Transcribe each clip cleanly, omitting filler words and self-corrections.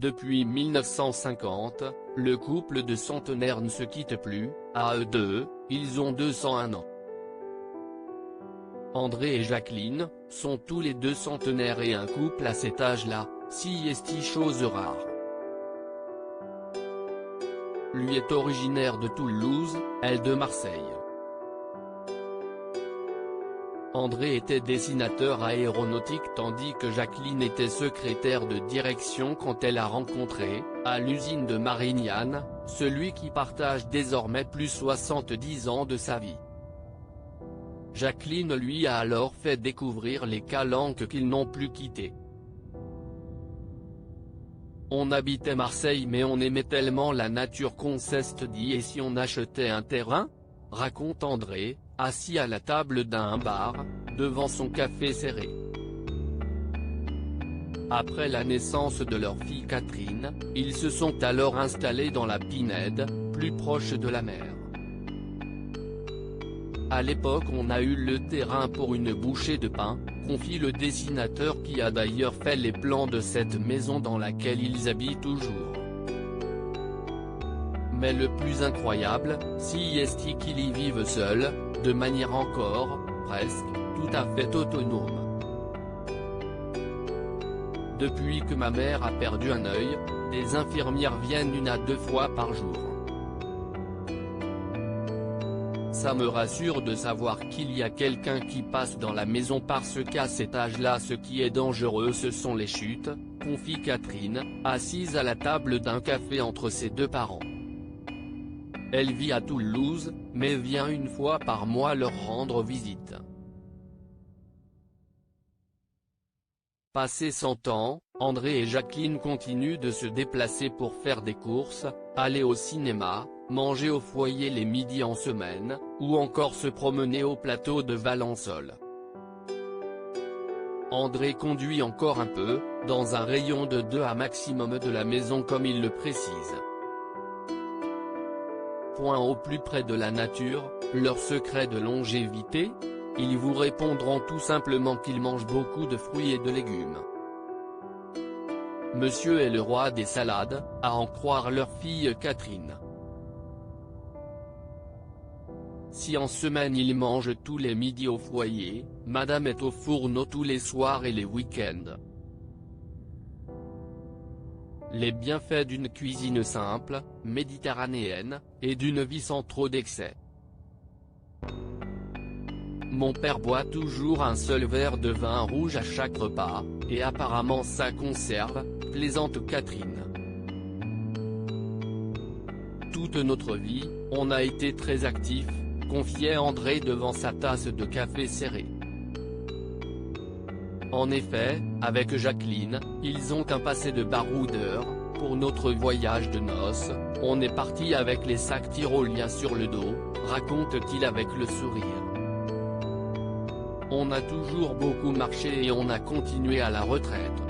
Depuis 1950, le couple de centenaires ne se quitte plus, à eux deux, ils ont 201 ans. André et Jacqueline, sont tous les deux centenaires et un couple à cet âge-là, si est chose rare. Lui est originaire de Toulouse, elle de Marseille. André était dessinateur aéronautique tandis que Jacqueline était secrétaire de direction quand elle a rencontré, à l'usine de Marignane, celui qui partage désormais plus 70 ans de sa vie. Jacqueline lui a alors fait découvrir les calanques qu'ils n'ont plus quittés. On habitait Marseille mais on aimait tellement la nature qu'on s'est dit et si on achetait un terrain ? Raconte André, assis à la table d'un bar, devant son café serré. Après la naissance de leur fille Catherine, ils se sont alors installés dans la Pinède, plus proche de la mer. À l'époque on a eu le terrain pour une bouchée de pain, confie le dessinateur qui a d'ailleurs fait les plans de cette maison dans laquelle ils habitent toujours. Mais le plus incroyable, si est qu'ils y vivent seuls, de manière encore, presque, tout à fait autonome. Depuis que ma mère a perdu un œil, des infirmières viennent 1 à 2 fois par jour. Ça me rassure de savoir qu'il y a quelqu'un qui passe dans la maison parce qu'à cet âge-là ce qui est dangereux ce sont les chutes, confie Catherine, assise à la table d'un café entre ses deux parents. Elle vit à Toulouse, mais vient 1 fois par mois leur rendre visite. Passé 100 ans, André et Jacqueline continuent de se déplacer pour faire des courses, aller au cinéma, manger au foyer les midis en semaine, ou encore se promener au plateau de Valençol. André conduit encore un peu, dans un rayon de 2 à maximum de la maison comme il le précise. Point au plus près de la nature, leur secret de longévité ? Ils vous répondront tout simplement qu'ils mangent beaucoup de fruits et de légumes. Monsieur est le roi des salades, à en croire leur fille Catherine. Si en semaine il mange tous les midis au foyer, madame est au fourneau tous les soirs et les week-ends. Les bienfaits d'une cuisine simple, méditerranéenne, et d'une vie sans trop d'excès. Mon père boit toujours un seul verre de vin rouge à chaque repas, et apparemment ça conserve, plaisante Catherine. Toute notre vie, on a été très actifs, confiait André devant sa tasse de café serré. En effet, avec Jacqueline, ils ont un passé de baroudeurs. Pour notre voyage de noces, on est parti avec les sacs tyroliens sur le dos, raconte-t-il avec le sourire. On a toujours beaucoup marché et on a continué à la retraite.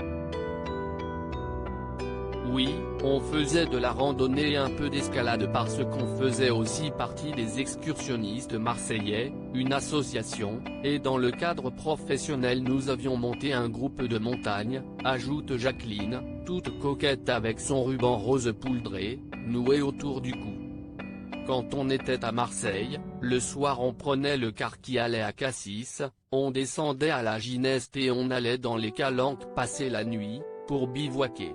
Oui, on faisait de la randonnée et un peu d'escalade parce qu'on faisait aussi partie des excursionnistes marseillais, une association, et dans le cadre professionnel nous avions monté un groupe de montagne, ajoute Jacqueline, toute coquette avec son ruban rose poudré, noué autour du cou. Quand on était à Marseille, le soir on prenait le car qui allait à Cassis, on descendait à la Gineste et on allait dans les calanques passer la nuit, pour bivouaquer.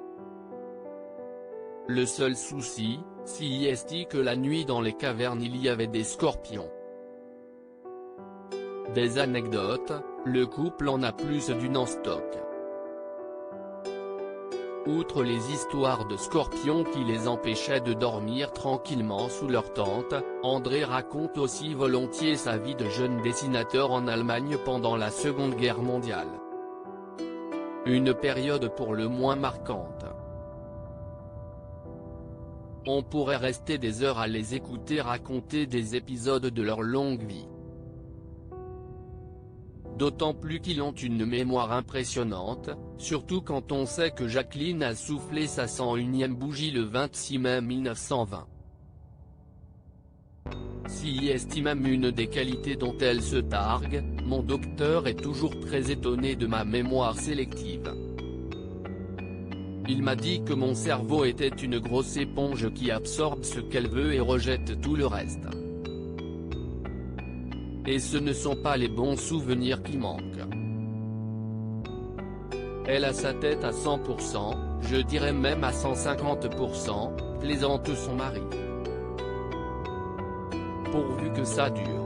Le seul souci, si est que la nuit dans les cavernes il y avait des scorpions. Des anecdotes, le couple en a plus d'une en stock. Outre les histoires de scorpions qui les empêchaient de dormir tranquillement sous leur tente, André raconte aussi volontiers sa vie de jeune dessinateur en Allemagne pendant la Seconde Guerre mondiale. Une période pour le moins marquante. On pourrait rester des heures à les écouter raconter des épisodes de leur longue vie. D'autant plus qu'ils ont une mémoire impressionnante, surtout quand on sait que Jacqueline a soufflé sa 101e bougie le 26 mai 1920. Si est même une des qualités dont elle se targue, mon docteur est toujours très étonné de ma mémoire sélective. Il m'a dit que mon cerveau était une grosse éponge qui absorbe ce qu'elle veut et rejette tout le reste. Et ce ne sont pas les bons souvenirs qui manquent. Elle a sa tête à 100%, je dirais même à 150%, plaisante son mari. Pourvu que ça dure.